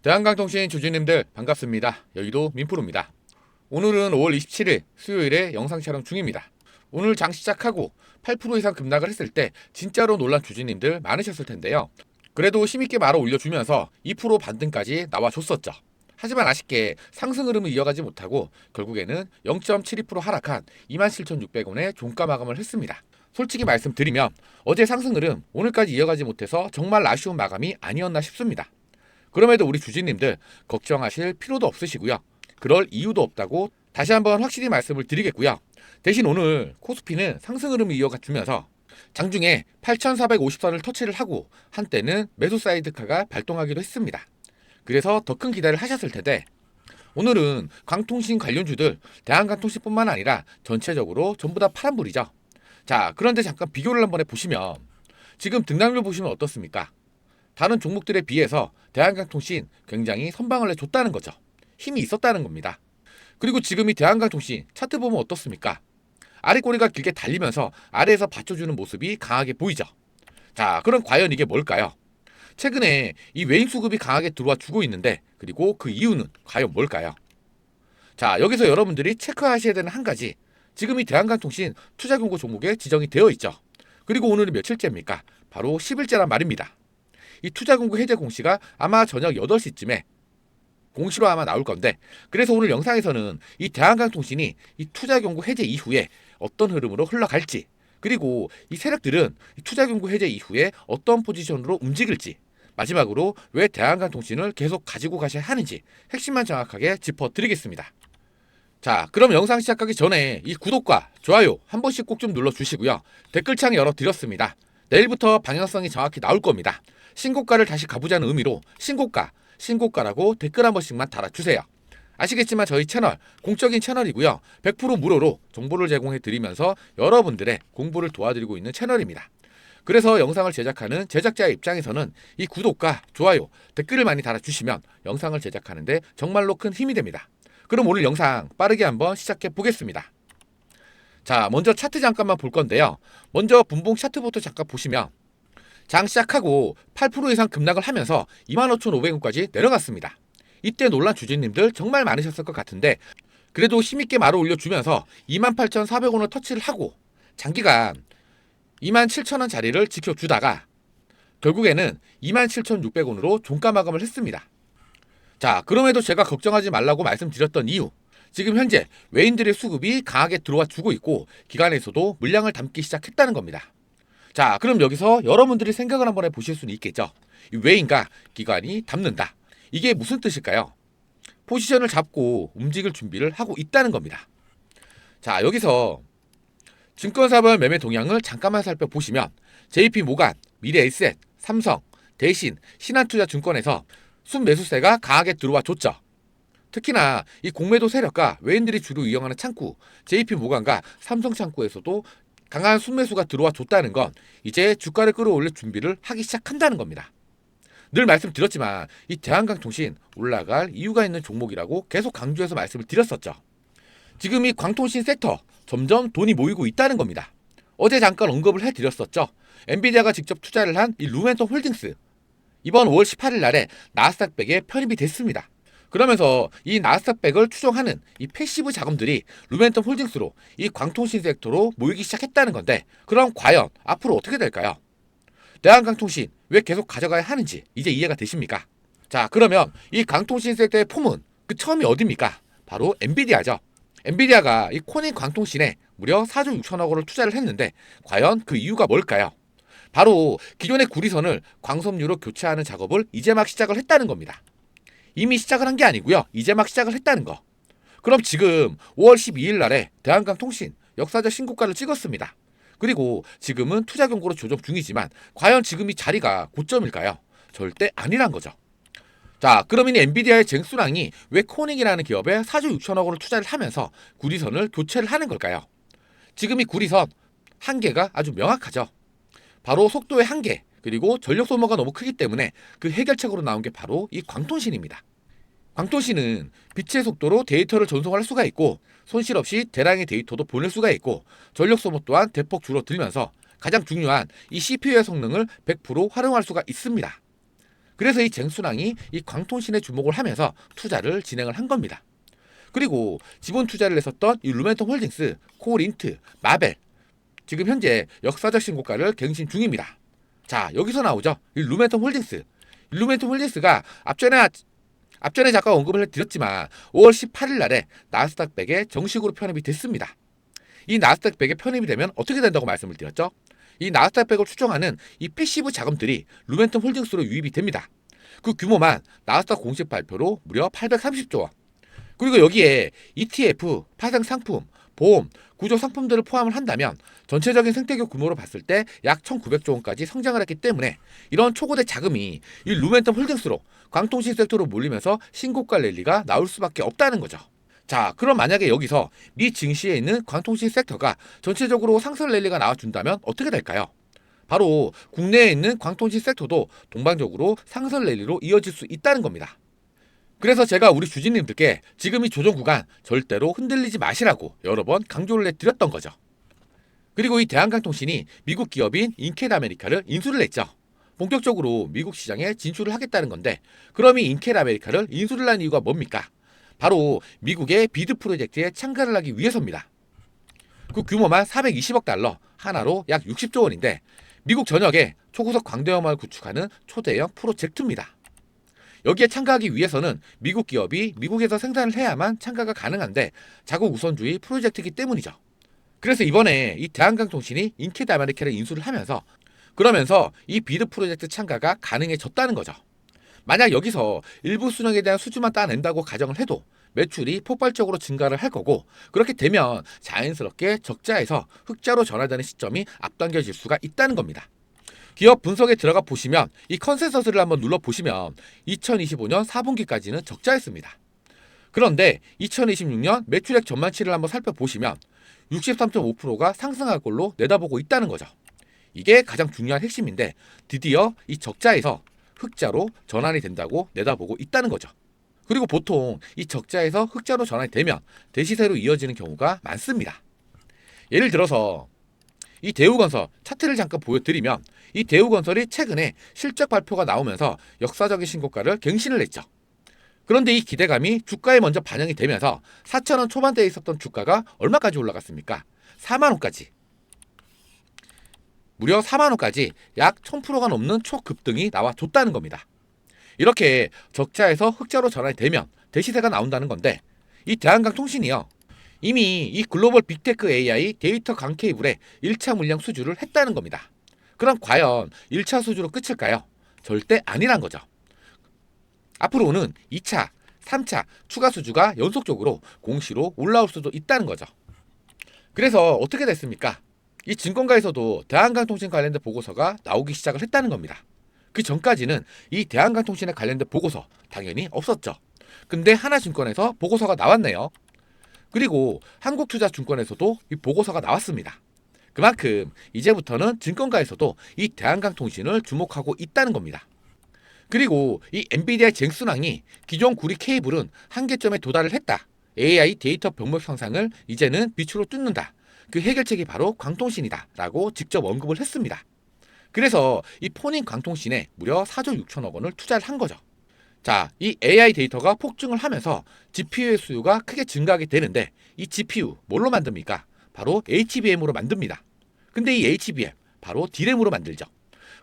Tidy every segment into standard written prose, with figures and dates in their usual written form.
대한강통신 주주님들 반갑습니다. 여의도 민프로입니다. 오늘은 5월 27일 수요일에 영상 촬영 중입니다. 오늘 장 시작하고 8% 이상 급락을 했을 때 진짜로 놀란 주주님들 많으셨을 텐데요. 그래도 힘있게 말아 올려주면서 2% 반등까지 나와줬었죠. 하지만 아쉽게 상승 흐름을 이어가지 못하고 결국에는 0.72% 하락한 27,600원에 종가 마감을 했습니다. 솔직히 말씀드리면 어제 상승 흐름 오늘까지 이어가지 못해서 정말 아쉬운 마감이 아니었나 싶습니다. 그럼에도 우리 주주님들 걱정하실 필요도 없으시고요. 그럴 이유도 없다고 다시 한번 확실히 말씀을 드리겠고요. 대신 오늘 코스피는 상승 흐름을 이어가 주면서 장중에 8,450선을 터치를 하고 한때는 매수 사이드카가 발동하기도 했습니다. 그래서 더 큰 기대를 하셨을 텐데 오늘은 광통신 관련주들 대한강통신뿐만 아니라 전체적으로 전부 다 파란불이죠. 자, 그런데 잠깐 비교를 한번 해보시면 지금 등락률 보시면 어떻습니까? 다른 종목들에 비해서 대한강통신 굉장히 선방을 해줬다는 거죠. 힘이 있었다는 겁니다. 그리고 지금 이 대한강통신 차트 보면 어떻습니까? 아래 꼬리가 길게 달리면서 아래에서 받쳐주는 모습이 강하게 보이죠. 자, 그럼 과연 이게 뭘까요? 최근에 이 외인 수급이 강하게 들어와 주고 있는데 그리고 그 이유는 과연 뭘까요? 자, 여기서 여러분들이 체크하셔야 되는 한 가지, 지금 이 대한강통신 투자경고 종목에 지정이 되어 있죠. 그리고 오늘은 며칠째입니까? 바로 10일째란 말입니다. 이 투자공고 해제 공시가 아마 저녁 8시쯤에 공시로 아마 나올 건데, 그래서 오늘 영상에서는 이 대한강통신이 이 투자경고 해제 이후에 어떤 흐름으로 흘러갈지, 그리고 이 세력들은 이 투자경고 해제 이후에 어떤 포지션으로 움직일지, 마지막으로 왜 대한강통신을 계속 가지고 가셔야 하는지 핵심만 정확하게 짚어드리겠습니다. 자, 그럼 영상 시작하기 전에 이 구독과 좋아요 한 번씩 꼭 좀 눌러주시고요. 댓글창 열어드렸습니다. 내일부터 방향성이 정확히 나올 겁니다. 신고가를 다시 가보자는 의미로 신고가라고 댓글 한 번씩만 달아주세요. 아시겠지만 저희 채널 공적인 채널이고요. 100% 무료로 정보를 제공해 드리면서 여러분들의 공부를 도와드리고 있는 채널입니다. 그래서 영상을 제작하는 제작자의 입장에서는 이 구독과 좋아요, 댓글을 많이 달아주시면 영상을 제작하는데 정말로 큰 힘이 됩니다. 그럼 오늘 영상 빠르게 한번 시작해 보겠습니다. 자, 먼저 차트 잠깐만 볼 건데요. 먼저 분봉 차트부터 잠깐 보시면 장 시작하고 8% 이상 급락을 하면서 25,500원까지 내려갔습니다. 이때 놀란 주주님들 정말 많으셨을 것 같은데 그래도 힘있게 말을 올려주면서 28,400원을 터치를 하고 장기간 27,000원 자리를 지켜주다가 결국에는 27,600원으로 종가 마감을 했습니다. 자, 그럼에도 제가 걱정하지 말라고 말씀드렸던 이유, 지금 현재 외인들의 수급이 강하게 들어와 주고 있고 기관에서도 물량을 담기 시작했다는 겁니다. 자, 그럼 여기서 여러분들이 생각을 한번 해보실 수는 있겠죠. 이 외인과 기관이 담는다, 이게 무슨 뜻일까요? 포지션을 잡고 움직일 준비를 하고 있다는 겁니다. 자, 여기서 증권사별 매매 동향을 잠깐만 살펴보시면 JP모간, 미래에셋, 삼성, 대신, 신한투자증권에서 순매수세가 강하게 들어와 줬죠. 특히나 이 공매도 세력과 외인들이 주로 이용하는 창구 JP모간과 삼성 창구에서도 강한 순매수가 들어와 줬다는 건 이제 주가를 끌어올릴 준비를 하기 시작한다는 겁니다. 늘 말씀드렸지만 이 대한강통신 올라갈 이유가 있는 종목이라고 계속 강조해서 말씀을 드렸었죠. 지금 이 광통신 섹터 점점 돈이 모이고 있다는 겁니다. 어제 잠깐 언급을 해드렸었죠. 엔비디아가 직접 투자를 한 이 루멘텀 홀딩스, 이번 5월 18일 날에 나스닥백에 편입이 됐습니다. 그러면서 이 나스닥백을 추종하는 이 패시브 자금들이 루멘텀 홀딩스로 이 광통신 섹터로 모이기 시작했다는 건데, 그럼 과연 앞으로 어떻게 될까요? 대한강통신 왜 계속 가져가야 하는지 이제 이해가 되십니까? 자, 그러면 이 강통신 섹터의 폼은 그 처음이 어디입니까? 바로 엔비디아죠. 엔비디아가 이 코닉 광통신에 무려 4조 6천억 원을 투자를 했는데 과연 그 이유가 뭘까요? 바로 기존의 구리선을 광섬유로 교체하는 작업을 이제 막 시작을 했다는 겁니다. 이미 시작을 한 게 아니고요. 이제 막 시작을 했다는 거. 그럼 지금 5월 12일 날에 대한강통신 역사적 신고가를 찍었습니다. 그리고 지금은 투자 경고로 조정 중이지만 과연 지금 이 자리가 고점일까요? 절대 아니란 거죠. 자, 그러면 이 엔비디아의 쟁수랑이 왜 코닉이라는 기업에 4조 6천억 원을 투자를 하면서 구리선을 교체를 하는 걸까요? 지금 이 구리선 한계가 아주 명확하죠. 바로 속도의 한계, 그리고 전력 소모가 너무 크기 때문에 그 해결책으로 나온 게 바로 이 광통신입니다. 광통신은 빛의 속도로 데이터를 전송할 수가 있고 손실 없이 대량의 데이터도 보낼 수가 있고 전력 소모 또한 대폭 줄어들면서 가장 중요한 이 CPU의 성능을 100% 활용할 수가 있습니다. 그래서 이 쟁순왕이 이 광통신에 주목을 하면서 투자를 진행을 한 겁니다. 그리고 지분 투자를 했었던 이 루멘텀 홀딩스, 코린트, 마벨 지금 현재 역사적 신고가를 갱신 중입니다. 자, 여기서 나오죠. 이 루멘텀 홀딩스. 이 루멘텀 홀딩스가 앞전에 잠깐 언급을 드렸지만 5월 18일 날에 나스닥 100에 정식으로 편입이 됐습니다. 이 나스닥 100에 편입이 되면 어떻게 된다고 말씀을 드렸죠? 이 나스닥 100을 추정하는 이 패시브 자금들이 루멘텀 홀딩스로 유입이 됩니다. 그 규모만 나스닥 공식 발표로 무려 830조 원. 그리고 여기에 ETF, 파생 상품, 보험, 구조 상품들을 포함을 한다면 전체적인 생태계 규모로 봤을 때 약 1900조 원까지 성장을 했기 때문에 이런 초고대 자금이 이 루멘텀 홀딩스로 광통신 섹터로 몰리면서 신고가 랠리가 나올 수밖에 없다는 거죠. 자, 그럼 만약에 여기서 미 증시에 있는 광통신 섹터가 전체적으로 상승 랠리가 나와준다면 어떻게 될까요? 바로 국내에 있는 광통신 섹터도 동반적으로 상승 랠리로 이어질 수 있다는 겁니다. 그래서 제가 우리 주주님들께 지금 이 조정 구간 절대로 흔들리지 마시라고 여러 번 강조를 해드렸던 거죠. 그리고 이 대한강통신이 미국 기업인 인켈 아메리카를 인수를 했죠. 본격적으로 미국 시장에 진출을 하겠다는 건데, 그럼 이 인켈 아메리카를 인수를 한 이유가 뭡니까? 바로 미국의 비드 프로젝트에 참가를 하기 위해서입니다. 그 규모만 420억 달러, 하나로 약 60조 원인데 미국 전역에 초고속 광대역망을 구축하는 초대형 프로젝트입니다. 여기에 참가하기 위해서는 미국 기업이 미국에서 생산을 해야만 참가가 가능한데 자국 우선주의 프로젝트이기 때문이죠. 그래서 이번에 이 대한강통신이 인켈 아메리카를 인수를 하면서 그러면서 이 비드 프로젝트 참가가 가능해졌다는 거죠. 만약 여기서 일부 수령에 대한 수주만 따낸다고 가정을 해도 매출이 폭발적으로 증가를 할 거고, 그렇게 되면 자연스럽게 적자에서 흑자로 전환되는 시점이 앞당겨질 수가 있다는 겁니다. 기업 분석에 들어가 보시면 이 컨센서스를 한번 눌러보시면 2025년 4분기까지는 적자였습니다. 그런데 2026년 매출액 전망치를 한번 살펴보시면 63.5%가 상승할 걸로 내다보고 있다는 거죠. 이게 가장 중요한 핵심인데 드디어 이 적자에서 흑자로 전환이 된다고 내다보고 있다는 거죠. 그리고 보통 이 적자에서 흑자로 전환이 되면 대시세로 이어지는 경우가 많습니다. 예를 들어서 이 대우건설 차트를 잠깐 보여드리면 이 대우건설이 최근에 실적 발표가 나오면서 역사적인 신고가를 갱신을 했죠. 그런데 이 기대감이 주가에 먼저 반영이 되면서 4,000원 초반대에 있었던 주가가 얼마까지 올라갔습니까? 4만원까지. 무려 4만원까지 약 1000%가 넘는 초급등이 나와줬다는 겁니다. 이렇게 적자에서 흑자로 전환이 되면 대시세가 나온다는 건데, 이 대한강통신이요, 이미 이 글로벌 빅테크 AI 데이터 강 케이블에 1차 물량 수주를 했다는 겁니다. 그럼 과연 1차 수주로 끝일까요? 절대 아니란 거죠. 앞으로는 2차, 3차 추가 수주가 연속적으로 공시로 올라올 수도 있다는 거죠. 그래서 어떻게 됐습니까? 이 증권가에서도 대한강통신 관련된 보고서가 나오기 시작을 했다는 겁니다. 그 전까지는 이 대한강통신에 관련된 보고서 당연히 없었죠. 근데 하나증권에서 보고서가 나왔네요. 그리고 한국투자증권에서도 이 보고서가 나왔습니다. 그만큼 이제부터는 증권가에서도 이 대한강통신을 주목하고 있다는 겁니다. 그리고 이 엔비디아 쟁순왕이 기존 구리 케이블은 한계점에 도달을 했다. AI 데이터 병목 형상을 이제는 빛으로 뚫는다. 그 해결책이 바로 광통신이다. 라고 직접 언급을 했습니다. 그래서 이 폰인 광통신에 무려 4조 6천억 원을 투자를 한 거죠. 자, 이 AI 데이터가 폭증을 하면서 GPU의 수요가 크게 증가하게 되는데 이 GPU 뭘로 만듭니까? 바로 HBM으로 만듭니다. 근데 이 HBM 바로 D램으로 만들죠.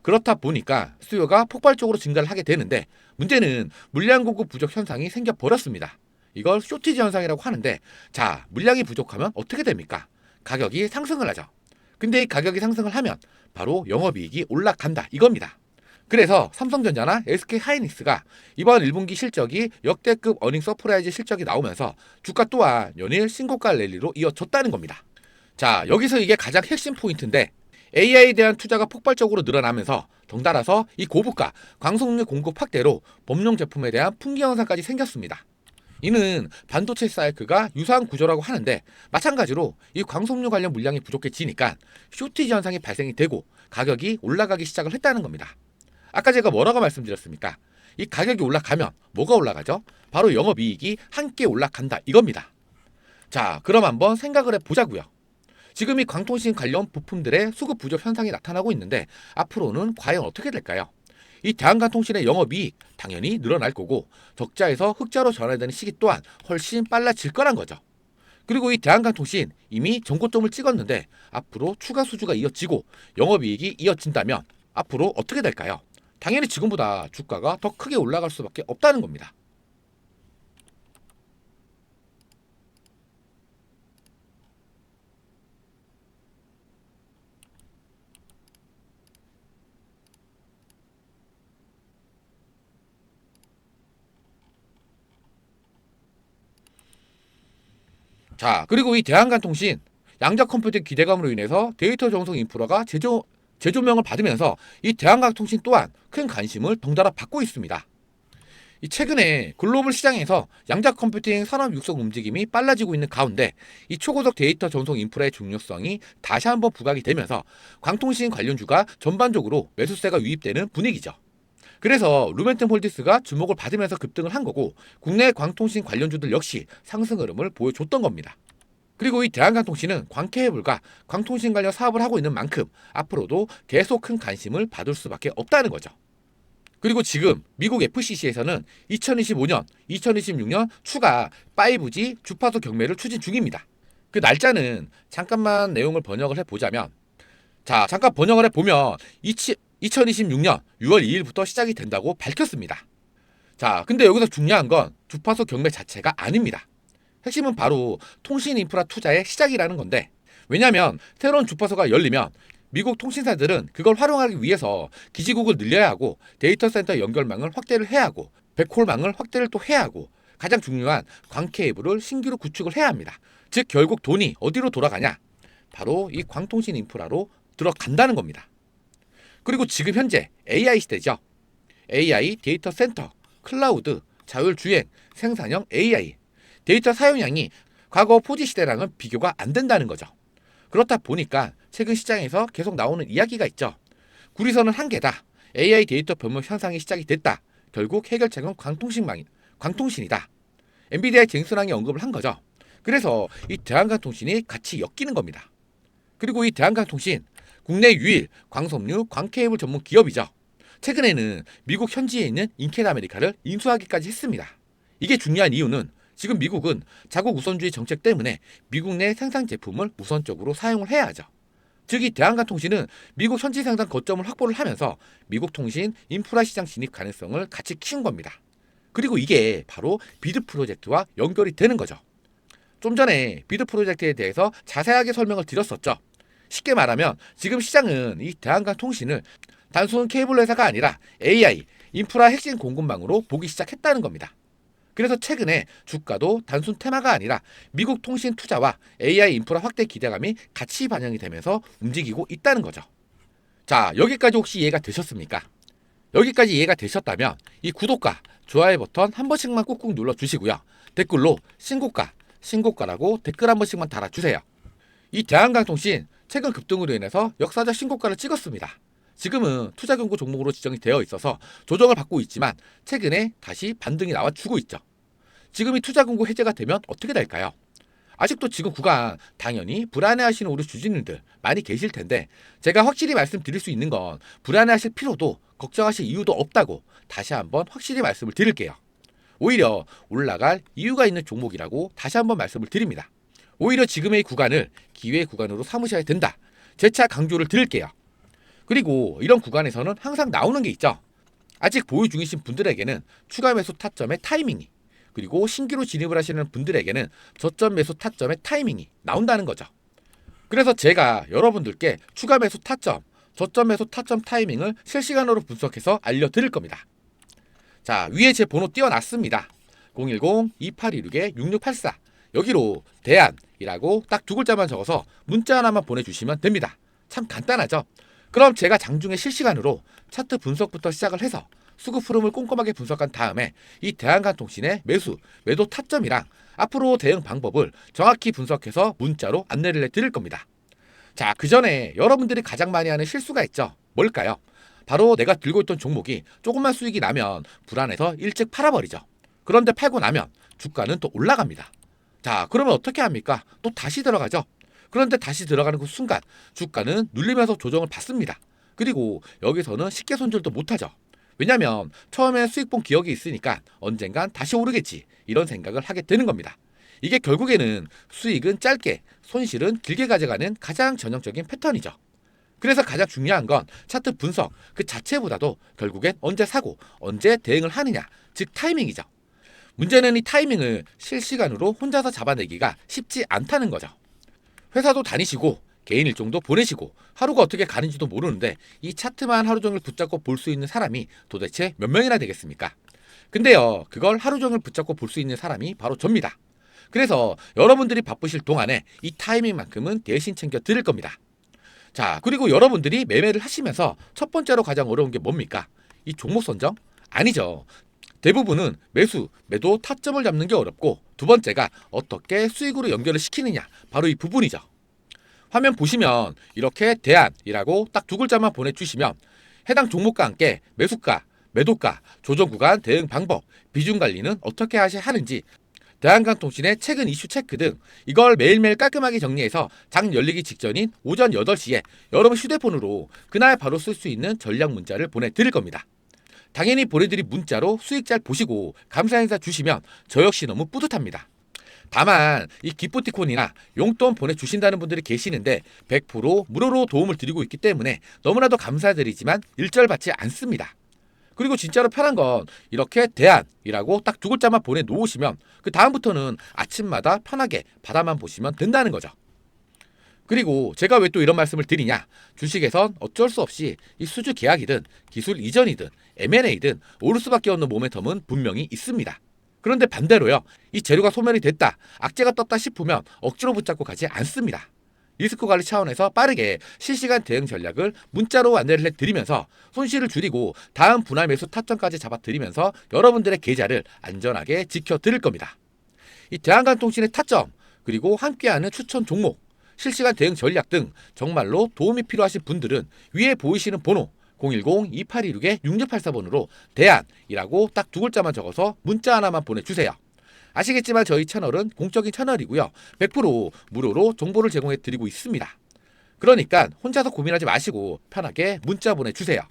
그렇다 보니까 수요가 폭발적으로 증가를 하게 되는데 문제는 물량 공급 부족 현상이 생겨버렸습니다. 이걸 쇼티지 현상이라고 하는데, 자, 물량이 부족하면 어떻게 됩니까? 가격이 상승을 하죠. 근데 이 가격이 상승을 하면 바로 영업이익이 올라간다 이겁니다. 그래서 삼성전자나 SK하이닉스가 이번 1분기 실적이 역대급 어닝 서프라이즈 실적이 나오면서 주가 또한 연일 신고가 랠리로 이어졌다는 겁니다. 자, 여기서 이게 가장 핵심 포인트인데, AI에 대한 투자가 폭발적으로 늘어나면서 덩달아서 이 고부가 광속률 공급 확대로 범용 제품에 대한 품귀 현상까지 생겼습니다. 이는 반도체 사이클과 유사한 구조라고 하는데, 마찬가지로 이 광속률 관련 물량이 부족해지니까 쇼티지 현상이 발생이 되고 가격이 올라가기 시작을 했다는 겁니다. 아까 제가 뭐라고 말씀드렸습니까? 이 가격이 올라가면 뭐가 올라가죠? 바로 영업이익이 함께 올라간다 이겁니다. 자, 그럼 한번 생각을 해보자고요. 지금 이 광통신 관련 부품들의 수급 부족 현상이 나타나고 있는데 앞으로는 과연 어떻게 될까요? 이 대한간통신의 영업이익 당연히 늘어날 거고 적자에서 흑자로 전환되는 시기 또한 훨씬 빨라질 거란 거죠. 그리고 이 대한간통신 이미 전고점을 찍었는데 앞으로 추가 수주가 이어지고 영업이익이 이어진다면 앞으로 어떻게 될까요? 당연히 지금보다 주가가 더 크게 올라갈 수밖에 없다는 겁니다. 자, 그리고 이 대한간통신 양자 컴퓨팅 기대감으로 인해서 데이터 전송 인프라가 재조명을 받으면서 이 대한간통신 또한 큰 관심을 덩달아 받고 있습니다. 이 최근에 글로벌 시장에서 양자 컴퓨팅 산업 육성 움직임이 빨라지고 있는 가운데 이 초고속 데이터 전송 인프라의 중요성이 다시 한번 부각이 되면서 광통신 관련주가 전반적으로 매수세가 유입되는 분위기죠. 그래서 루멘텀 홀디스가 주목을 받으면서 급등을 한 거고 국내 광통신 관련주들 역시 상승 흐름을 보여줬던 겁니다. 그리고 이 대한광통신은 광케이블과 광통신 관련 사업을 하고 있는 만큼 앞으로도 계속 큰 관심을 받을 수밖에 없다는 거죠. 그리고 지금 미국 FCC에서는 2025년, 2026년 추가 5G 주파수 경매를 추진 중입니다. 그 날짜는 잠깐만 내용을 번역을 해보자면 자, 잠깐 번역을 해보면 2026년 6월 2일부터 시작이 된다고 밝혔습니다. 자, 근데 여기서 중요한 건 주파수 경매 자체가 아닙니다. 핵심은 바로 통신 인프라 투자의 시작이라는 건데 왜냐하면 새로운 주파수가 열리면 미국 통신사들은 그걸 활용하기 위해서 기지국을 늘려야 하고 데이터 센터 연결망을 확대를 해야 하고 백홀망을 확대를 또 해야 하고 가장 중요한 광케이블을 신규로 구축을 해야 합니다. 즉 결국 돈이 어디로 돌아가냐? 바로 이 광통신 인프라로 들어간다는 겁니다. 그리고 지금 현재 AI 시대죠. AI, 데이터 센터, 클라우드, 자율주행, 생산형 AI, 데이터 사용량이 과거 4G 시대랑은 비교가 안 된다는 거죠. 그렇다 보니까 최근 시장에서 계속 나오는 이야기가 있죠. 구리선은 한계다. AI 데이터 변목 현상이 시작이 됐다. 결국 해결책은 광통신이다. 엔비디아의 잭슨왕이 언급을 한 거죠. 그래서 이 대한광통신이 같이 엮이는 겁니다. 그리고 이 대한광통신 국내 유일 광섬유 광케이블 전문 기업이죠. 최근에는 미국 현지에 있는 인켈 아메리카를 인수하기까지 했습니다. 이게 중요한 이유는 지금 미국은 자국 우선주의 정책 때문에 미국 내 생산 제품을 우선적으로 사용을 해야 하죠. 즉 이 대한광통신은 미국 현지 생산 거점을 확보를 하면서 미국 통신 인프라 시장 진입 가능성을 같이 키운 겁니다. 그리고 이게 바로 비드 프로젝트와 연결이 되는 거죠. 좀 전에 비드 프로젝트에 대해서 자세하게 설명을 드렸었죠. 쉽게 말하면 지금 시장은 이 대한광통신을 단순 케이블 회사가 아니라 AI, 인프라 핵심 공급망으로 보기 시작했다는 겁니다. 그래서 최근에 주가도 단순 테마가 아니라 미국 통신 투자와 AI 인프라 확대 기대감이 같이 반영이 되면서 움직이고 있다는 거죠. 자, 여기까지 혹시 이해가 되셨습니까? 여기까지 이해가 되셨다면 이 구독과 좋아요 버튼 한 번씩만 꾹꾹 눌러주시고요. 댓글로 신고가라고 댓글 한 번씩만 달아주세요. 이 대한광통신 최근 급등으로 인해서 역사적 신고가를 찍었습니다. 지금은 투자 경고 종목으로 지정이 되어 있어서 조정을 받고 있지만 최근에 다시 반등이 나와주고 있죠. 지금 이 투자 경고 해제가 되면 어떻게 될까요? 아직도 지금 구간 당연히 불안해하시는 우리 주주님들 많이 계실 텐데 제가 확실히 말씀드릴 수 있는 건 불안해하실 필요도 걱정하실 이유도 없다고 다시 한번 확실히 말씀을 드릴게요. 오히려 올라갈 이유가 있는 종목이라고 다시 한번 말씀을 드립니다. 오히려 지금의 구간을 기회의 구간으로 삼으셔야 된다. 재차 강조를 드릴게요. 그리고 이런 구간에서는 항상 나오는 게 있죠. 아직 보유 중이신 분들에게는 추가 매수 타점의 타이밍이 그리고 신규로 진입을 하시는 분들에게는 저점 매수 타점의 타이밍이 나온다는 거죠. 그래서 제가 여러분들께 추가 매수 타점, 저점 매수 타점 타이밍을 실시간으로 분석해서 알려드릴 겁니다. 자, 위에 제 번호 띄워놨습니다. 010-2826-6684 여기로 대안이라고 딱 두 글자만 적어서 문자 하나만 보내주시면 됩니다. 참 간단하죠? 그럼 제가 장중에 실시간으로 차트 분석부터 시작을 해서 수급 흐름을 꼼꼼하게 분석한 다음에 이 대한광통신의 매도 타점이랑 앞으로 대응 방법을 정확히 분석해서 문자로 안내를 해드릴 겁니다. 자, 그 전에 여러분들이 가장 많이 하는 실수가 있죠. 뭘까요? 바로 내가 들고 있던 종목이 조금만 수익이 나면 불안해서 일찍 팔아버리죠. 그런데 팔고 나면 주가는 또 올라갑니다. 자, 그러면 어떻게 합니까? 또 다시 들어가죠. 그런데 다시 들어가는 그 순간 주가는 눌리면서 조정을 받습니다. 그리고 여기서는 쉽게 손절도 못하죠. 왜냐면 처음에 수익 본 기억이 있으니까 언젠간 다시 오르겠지 이런 생각을 하게 되는 겁니다. 이게 결국에는 수익은 짧게, 손실은 길게 가져가는 가장 전형적인 패턴이죠. 그래서 가장 중요한 건 차트 분석 그 자체보다도 결국엔 언제 사고 언제 대응을 하느냐, 즉 타이밍이죠. 문제는 이 타이밍을 실시간으로 혼자서 잡아내기가 쉽지 않다는 거죠. 회사도 다니시고 개인 일정도 보내시고 하루가 어떻게 가는지도 모르는데 이 차트만 하루 종일 붙잡고 볼 수 있는 사람이 도대체 몇 명이나 되겠습니까? 근데요, 그걸 하루 종일 붙잡고 볼 수 있는 사람이 바로 접니다. 그래서 여러분들이 바쁘실 동안에 이 타이밍만큼은 대신 챙겨 드릴 겁니다. 자, 그리고 여러분들이 매매를 하시면서 첫 번째로 가장 어려운 게 뭡니까? 이 종목 선정? 아니죠. 대부분은 매수, 매도 타점을 잡는 게 어렵고 두 번째가 어떻게 수익으로 연결을 시키느냐, 바로 이 부분이죠. 화면 보시면 이렇게 대안이라고 딱 두 글자만 보내주시면 해당 종목과 함께 매수가, 매도가, 조정 구간, 대응 방법, 비중 관리는 어떻게 하는지 대한강통신의 최근 이슈 체크 등 이걸 매일매일 깔끔하게 정리해서 장 열리기 직전인 오전 8시에 여러분 휴대폰으로 그날 바로 쓸 수 있는 전략 문자를 보내드릴 겁니다. 당연히 보내드린 문자로 수익 잘 보시고 감사 인사 주시면 저 역시 너무 뿌듯합니다. 다만 이 기프티콘이나 용돈 보내주신다는 분들이 계시는데 100% 무료로 도움을 드리고 있기 때문에 너무나도 감사드리지만 일절받지 않습니다. 그리고 진짜로 편한 건 이렇게 대안이라고 딱 두 글자만 보내놓으시면 그 다음부터는 아침마다 편하게 바라만 보시면 된다는 거죠. 그리고 제가 왜 또 이런 말씀을 드리냐, 주식에선 어쩔 수 없이 이 수주 계약이든 기술 이전이든 M&A든 오를 수밖에 없는 모멘텀은 분명히 있습니다. 그런데 반대로요, 이 재료가 소멸이 됐다, 악재가 떴다 싶으면 억지로 붙잡고 가지 않습니다. 리스크 관리 차원에서 빠르게 실시간 대응 전략을 문자로 안내를 해드리면서 손실을 줄이고 다음 분할 매수 타점까지 잡아드리면서 여러분들의 계좌를 안전하게 지켜드릴 겁니다. 이 대한강통신의 타점, 그리고 함께하는 추천 종목, 실시간 대응 전략 등 정말로 도움이 필요하신 분들은 위에 보이시는 번호 010-2826-6684번으로 대안이라고 딱 두 글자만 적어서 문자 하나만 보내주세요. 아시겠지만 저희 채널은 공적인 채널이고요. 100% 무료로 정보를 제공해 드리고 있습니다. 그러니까 혼자서 고민하지 마시고 편하게 문자 보내주세요.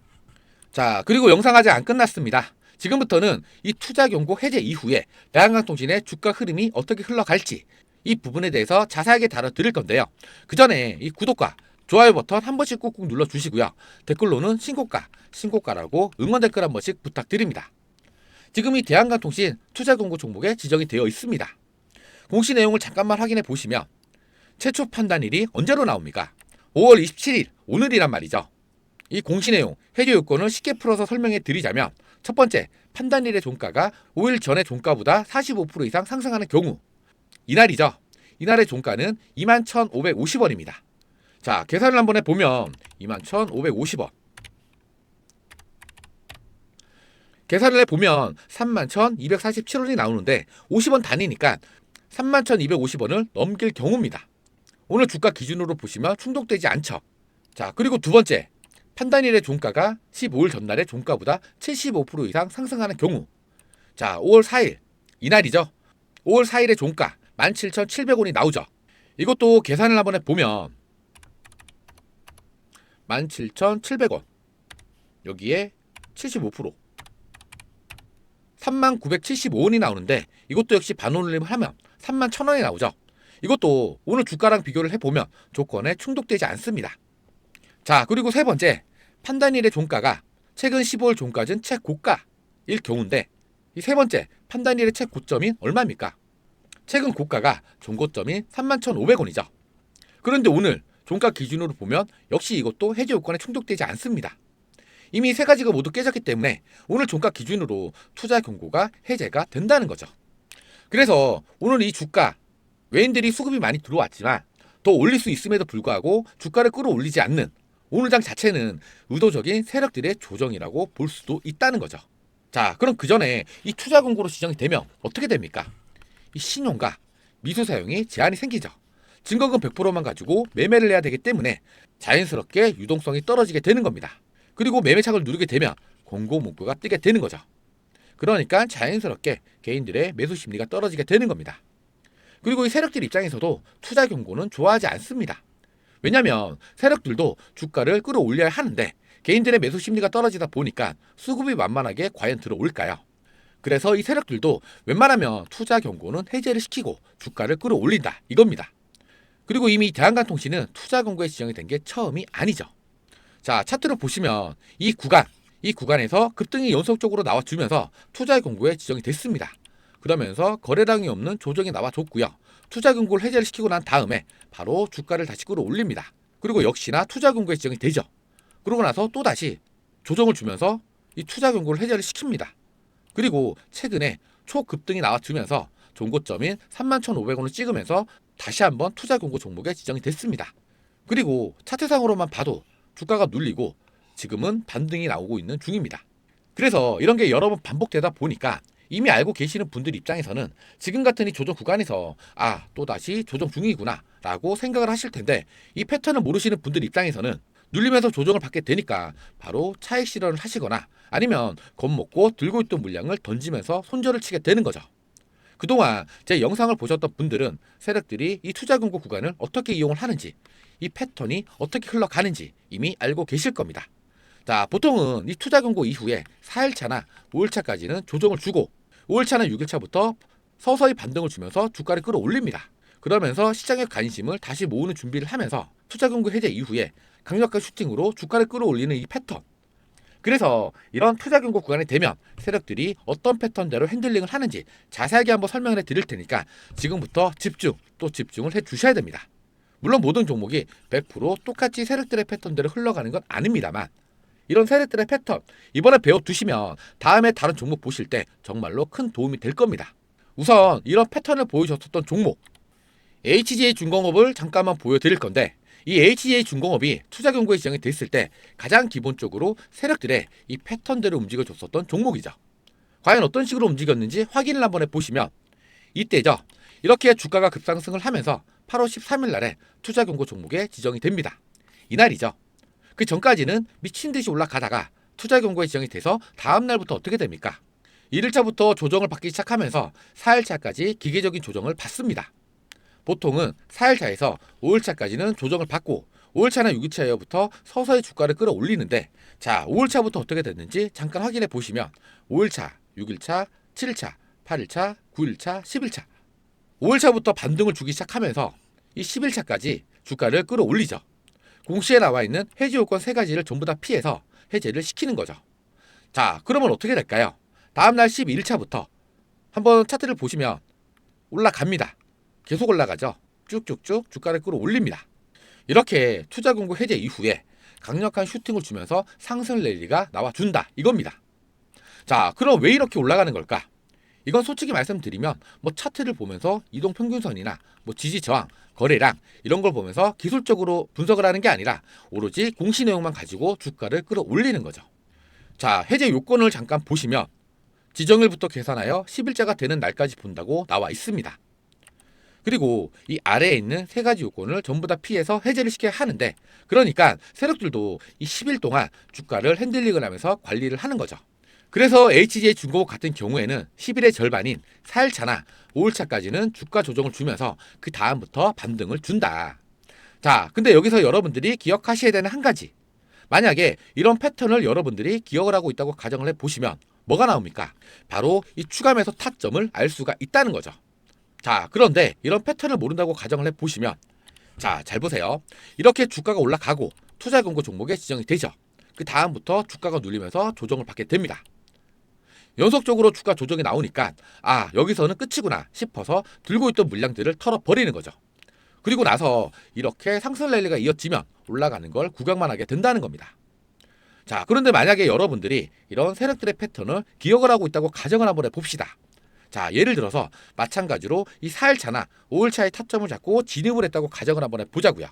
자, 그리고 영상 아직 안 끝났습니다. 지금부터는 이 투자 경고 해제 이후에 대한강통신의 주가 흐름이 어떻게 흘러갈지 이 부분에 대해서 자세하게 다뤄드릴 건데요. 그 전에 이 구독과 좋아요 버튼 한 번씩 꾹꾹 눌러주시고요. 댓글로는 신고가라고 응원 댓글 한 번씩 부탁드립니다. 지금 이 대한강통신 투자 경고 종목에 지정이 되어 있습니다. 공시 내용을 잠깐만 확인해 보시면 최초 판단일이 언제로 나옵니까? 5월 27일, 오늘이란 말이죠. 이 공시 내용, 해제 요건을 쉽게 풀어서 설명해 드리자면 첫 번째, 판단일의 종가가 5일 전의 종가보다 45% 이상 상승하는 경우, 이날이죠. 이날의 종가는 21,550원입니다. 자, 계산을 한번 해보면 21,550원. 계산을 해보면 31,247원이 나오는데 50원 단위니까 31,250원을 넘길 경우입니다. 오늘 주가 기준으로 보시면 충족되지 않죠. 자, 그리고 두 번째, 판단일의 종가가 15일 전날의 종가보다 75% 이상 상승하는 경우. 자, 5월 4일, 이날이죠. 5월 4일의 종가 17,700원이 나오죠. 이것도 계산을 한번 해보면 17,700원 여기에 75% 31,975원이 나오는데 이것도 역시 반올림을 하면 31,000원이 나오죠. 이것도 오늘 주가랑 비교를 해보면 조건에 충족되지 않습니다. 자, 그리고 세 번째, 판단일의 종가가 최근 15일 종가준 최고가일 경우인데 이 세 번째, 판단일의 최고점인 얼마입니까? 최근 고가가 종고점인 31,500원이죠. 그런데 오늘 종가 기준으로 보면 역시 이것도 해제 요건에 충족되지 않습니다. 이미 세 가지가 모두 깨졌기 때문에 오늘 종가 기준으로 투자 경고가 해제가 된다는 거죠. 그래서 오늘 이 주가, 외인들이 수급이 많이 들어왔지만 더 올릴 수 있음에도 불구하고 주가를 끌어올리지 않는 오늘 장 자체는 의도적인 세력들의 조정이라고 볼 수도 있다는 거죠. 자, 그럼 그 전에 이 투자 경고로 지정이 되면 어떻게 됩니까? 이 신용과 미수 사용이 제한이 생기죠. 증거금 100%만 가지고 매매를 해야 되기 때문에 자연스럽게 유동성이 떨어지게 되는 겁니다. 그리고 매매창을 누르게 되면 공고 문구가 뜨게 되는 거죠. 그러니까 자연스럽게 개인들의 매수 심리가 떨어지게 되는 겁니다. 그리고 이 세력들 입장에서도 투자 경고는 좋아하지 않습니다. 왜냐하면 세력들도 주가를 끌어올려야 하는데 개인들의 매수 심리가 떨어지다 보니까 수급이 만만하게 과연 들어올까요? 그래서 이 세력들도 웬만하면 투자 경고는 해제를 시키고 주가를 끌어올린다 이겁니다. 그리고 이미 대한간통신은 투자 경고에 지정이 된 게 처음이 아니죠. 자, 차트를 보시면 이 구간에서 급등이 연속적으로 나와주면서 투자 경고에 지정이 됐습니다. 그러면서 거래량이 없는 조정이 나와줬고요. 투자 경고를 해제를 시키고 난 다음에 바로 주가를 다시 끌어올립니다. 그리고 역시나 투자 경고에 지정이 되죠. 그러고 나서 또 다시 조정을 주면서 이 투자 경고를 해제를 시킵니다. 그리고 최근에 초급등이 나와주면서 종고점인 31,500원을 찍으면서 다시 한번 투자 경고 종목에 지정이 됐습니다. 그리고 차트상으로만 봐도 주가가 눌리고 지금은 반등이 나오고 있는 중입니다. 그래서 이런 게 여러 번 반복되다 보니까 이미 알고 계시는 분들 입장에서는 지금 같은 이 조정 구간에서 또다시 조정 중이구나 라고 생각을 하실 텐데, 이 패턴을 모르시는 분들 입장에서는 눌리면서 조정을 받게 되니까 바로 차익 실현을 하시거나 아니면 겁먹고 들고 있던 물량을 던지면서 손절을 치게 되는 거죠. 그동안 제 영상을 보셨던 분들은 세력들이 이 투자 경고 구간을 어떻게 이용을 하는지, 이 패턴이 어떻게 흘러가는지 이미 알고 계실 겁니다. 자, 보통은 이 투자 경고 이후에 4일차나 5일차까지는 조정을 주고 5일차나 6일차부터 서서히 반등을 주면서 주가를 끌어올립니다. 그러면서 시장의 관심을 다시 모으는 준비를 하면서 투자 경고 해제 이후에 강력한 슈팅으로 주가를 끌어올리는 이 패턴. 그래서 이런 투자 경고 구간이 되면 세력들이 어떤 패턴대로 핸들링을 하는지 자세하게 한번 설명을 해드릴 테니까 지금부터 집중을 해주셔야 됩니다. 물론 모든 종목이 100% 똑같이 세력들의 패턴대로 흘러가는 건 아닙니다만, 이런 세력들의 패턴 이번에 배워두시면 다음에 다른 종목 보실 때 정말로 큰 도움이 될 겁니다. 우선 이런 패턴을 보여줬었던 종목 HJ중공업을 잠깐만 보여드릴 건데, 이 HJ중공업이 투자 경고에 지정이 됐을 때 가장 기본적으로 세력들의 이 패턴대로 움직여줬었던 종목이죠. 과연 어떤 식으로 움직였는지 확인을 한번 해보시면 이때죠. 이렇게 주가가 급상승을 하면서 8월 13일 날에 투자 경고 종목에 지정이 됩니다. 이날이죠. 그 전까지는 미친 듯이 올라가다가 투자 경고에 지정이 돼서 다음 날부터 어떻게 됩니까? 1일차부터 조정을 받기 시작하면서 4일차까지 기계적인 조정을 받습니다. 보통은 4일차에서 5일차까지는 조정을 받고 5일차나 6일차부터 서서히 주가를 끌어올리는데, 자, 5일차부터 어떻게 됐는지 잠깐 확인해 보시면 5일차, 6일차, 7일차, 8일차, 9일차, 10일차 5일차부터 반등을 주기 시작하면서 이 10일차까지 주가를 끌어올리죠. 공시에 나와 있는 해지 요건 3가지를 전부 다 피해서 해제를 시키는 거죠. 자, 그러면 어떻게 될까요? 다음날 12일차부터 한번 차트를 보시면 올라갑니다. 계속 올라가죠. 쭉쭉쭉 주가를 끌어올립니다. 이렇게 투자 경고 해제 이후에 강력한 슈팅을 주면서 상승 랠리가 나와준다 이겁니다. 자, 그럼 왜 이렇게 올라가는 걸까? 이건 솔직히 말씀드리면 차트를 보면서 이동평균선이나 지지 저항, 거래량 이런 걸 보면서 기술적으로 분석을 하는 게 아니라 오로지 공시 내용만 가지고 주가를 끌어올리는 거죠. 자, 해제 요건을 잠깐 보시면 지정일부터 계산하여 10일자가 되는 날까지 본다고 나와 있습니다. 그리고 이 아래에 있는 3가지 요건을 전부 다 피해서 해제를 시켜야 하는데, 그러니까 세력들도 이 10일 동안 주가를 핸들링을 하면서 관리를 하는 거죠. 그래서 HJ중공업 같은 경우에는 10일의 절반인 4일차나 5일차까지는 주가 조정을 주면서 그 다음부터 반등을 준다. 자, 근데 여기서 여러분들이 기억하셔야 되는 한 가지, 만약에 이런 패턴을 여러분들이 기억을 하고 있다고 가정을 해보시면 뭐가 나옵니까? 바로 이 추가 매수 타점을 알 수가 있다는 거죠. 자, 그런데 이런 패턴을 모른다고 가정을 해보시면, 자, 잘 보세요. 이렇게 주가가 올라가고 투자 경고 종목에 지정이 되죠. 그 다음부터 주가가 눌리면서 조정을 받게 됩니다. 연속적으로 주가 조정이 나오니까 여기서는 끝이구나 싶어서 들고 있던 물량들을 털어버리는 거죠. 그리고 나서 이렇게 상승 랠리가 이어지면 올라가는 걸 구경만 하게 된다는 겁니다. 자, 그런데 만약에 여러분들이 이런 세력들의 패턴을 기억을 하고 있다고 가정을 한번 해봅시다. 자, 예를 들어서 마찬가지로 이 4일차나 5일차의 타점을 잡고 진입을 했다고 가정을 한번 해보자고요.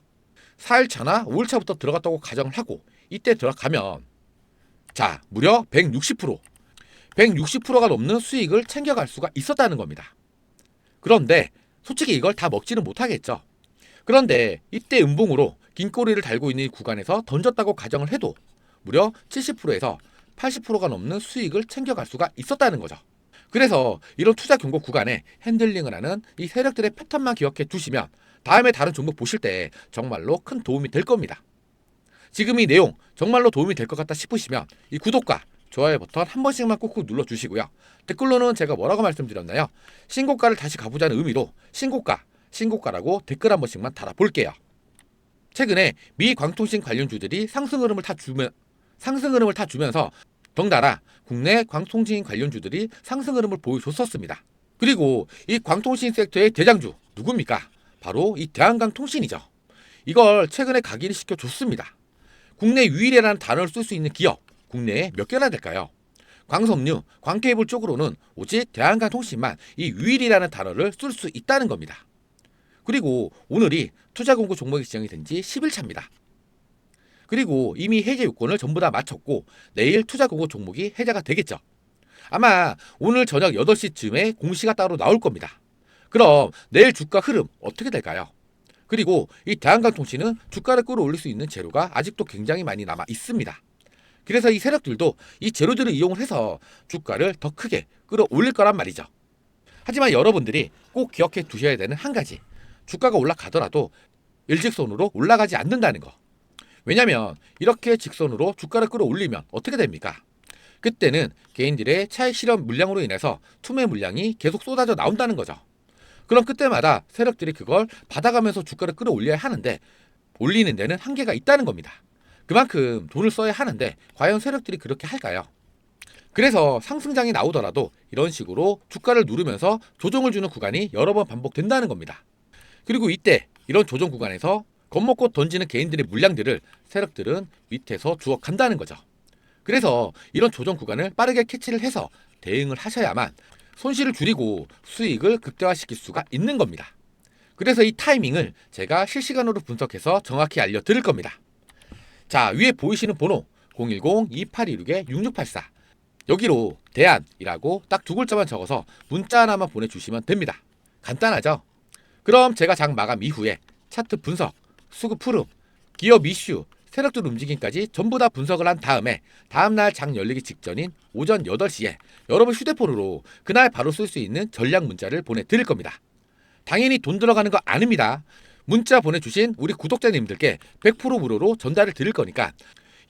4일차나 5일차부터 들어갔다고 가정을 하고 이때 들어가면 자, 무려 160%가 넘는 수익을 챙겨갈 수가 있었다는 겁니다. 그런데 솔직히 이걸 다 먹지는 못하겠죠. 그런데 이때 음봉으로 긴 꼬리를 달고 있는 이 구간에서 던졌다고 가정을 해도 무려 70%에서 80%가 넘는 수익을 챙겨갈 수가 있었다는 거죠. 그래서 이런 투자 경고 구간에 핸들링을 하는 이 세력들의 패턴만 기억해 두시면 다음에 다른 종목 보실 때 정말로 큰 도움이 될 겁니다. 지금 이 내용 정말로 도움이 될 것 같다 싶으시면 이 구독과 좋아요 버튼 한 번씩만 꾹꾹 눌러주시고요. 댓글로는 제가 뭐라고 말씀드렸나요? 신고가를 다시 가보자는 의미로 신고가라고 댓글 한 번씩만 달아볼게요. 최근에 미 광통신 관련주들이 상승 흐름을 타주면서 덩달아 국내 광통신 관련주들이 상승 흐름을 보여줬었습니다. 그리고 이 광통신 섹터의 대장주 누굽니까? 바로 이 대한강통신이죠. 이걸 최근에 각인을 시켜줬습니다. 국내 유일이라는 단어를 쓸 수 있는 기업, 국내에 몇 개나 될까요? 광섬유, 광케이블 쪽으로는 오직 대한강통신만 이 유일이라는 단어를 쓸 수 있다는 겁니다. 그리고 오늘이 투자공고 종목이 지정이 된 지 10일차입니다. 그리고 이미 해제 요건을 전부 다 마쳤고 내일 투자공고 종목이 해제가 되겠죠. 아마 오늘 저녁 8시쯤에 공시가 따로 나올 겁니다. 그럼 내일 주가 흐름 어떻게 될까요? 그리고 이 대한강통신은 주가를 끌어올릴 수 있는 재료가 아직도 굉장히 많이 남아 있습니다. 그래서 이 세력들도 이 재료들을 이용을 해서 주가를 더 크게 끌어올릴 거란 말이죠. 하지만 여러분들이 꼭 기억해 두셔야 되는 한 가지, 주가가 올라가더라도 일직선으로 올라가지 않는다는 거. 왜냐면 이렇게 직선으로 주가를 끌어올리면 어떻게 됩니까? 그때는 개인들의 차익 실현 물량으로 인해서 투매 물량이 계속 쏟아져 나온다는 거죠. 그럼 그때마다 세력들이 그걸 받아가면서 주가를 끌어올려야 하는데 올리는 데는 한계가 있다는 겁니다. 그만큼 돈을 써야 하는데 과연 세력들이 그렇게 할까요? 그래서 상승장이 나오더라도 이런 식으로 주가를 누르면서 조정을 주는 구간이 여러 번 반복된다는 겁니다. 그리고 이때 이런 조정 구간에서 겁먹고 던지는 개인들의 물량들을 세력들은 밑에서 주워 간다는 거죠. 그래서 이런 조정 구간을 빠르게 캐치를 해서 대응을 하셔야만 손실을 줄이고 수익을 극대화시킬 수가 있는 겁니다. 그래서 이 타이밍을 제가 실시간으로 분석해서 정확히 알려드릴 겁니다. 자, 위에 보이시는 번호 010-2826-6684 여기로 대안이라고 딱 두 글자만 적어서 문자 하나만 보내주시면 됩니다. 간단하죠? 그럼 제가 장 마감 이후에 차트 분석, 수급 흐름, 기업 이슈, 세력들 움직임까지 전부 다 분석을 한 다음에 다음날 장 열리기 직전인 오전 8시에 여러분 휴대폰으로 그날 바로 쓸 수 있는 전략 문자를 보내드릴 겁니다. 당연히 돈 들어가는 거 아닙니다. 문자 보내주신 우리 구독자님들께 100% 무료로 전달을 드릴 거니까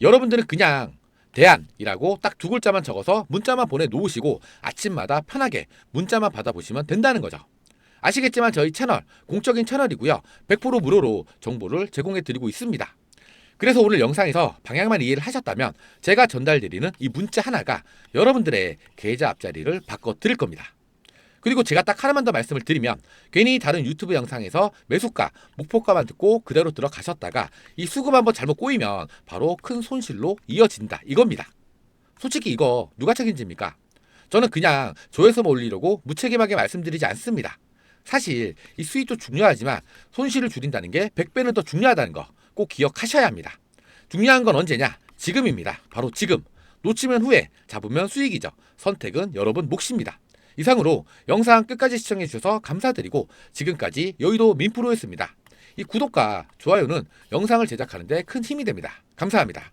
여러분들은 그냥 대안이라고 딱 두 글자만 적어서 문자만 보내놓으시고 아침마다 편하게 문자만 받아보시면 된다는 거죠. 아시겠지만 저희 채널 공적인 채널이고요. 100% 무료로 정보를 제공해드리고 있습니다. 그래서 오늘 영상에서 방향만 이해를 하셨다면 제가 전달드리는 이 문자 하나가 여러분들의 계좌 앞자리를 바꿔드릴 겁니다. 그리고 제가 딱 하나만 더 말씀을 드리면 괜히 다른 유튜브 영상에서 매수가, 목표가만 듣고 그대로 들어가셨다가 이 수급 한번 잘못 꼬이면 바로 큰 손실로 이어진다 이겁니다. 솔직히 이거 누가 책임집니까? 저는 그냥 조회수 올리려고 무책임하게 말씀드리지 않습니다. 사실 이 수익도 중요하지만 손실을 줄인다는 게 100배는 더 중요하다는 거 꼭 기억하셔야 합니다. 중요한 건 언제냐? 지금입니다. 바로 지금. 놓치면 후회, 잡으면 수익이죠. 선택은 여러분 몫입니다. 이상으로 영상 끝까지 시청해 주셔서 감사드리고 지금까지 여의도 민프로였습니다. 이 구독과 좋아요는 영상을 제작하는 데 큰 힘이 됩니다. 감사합니다.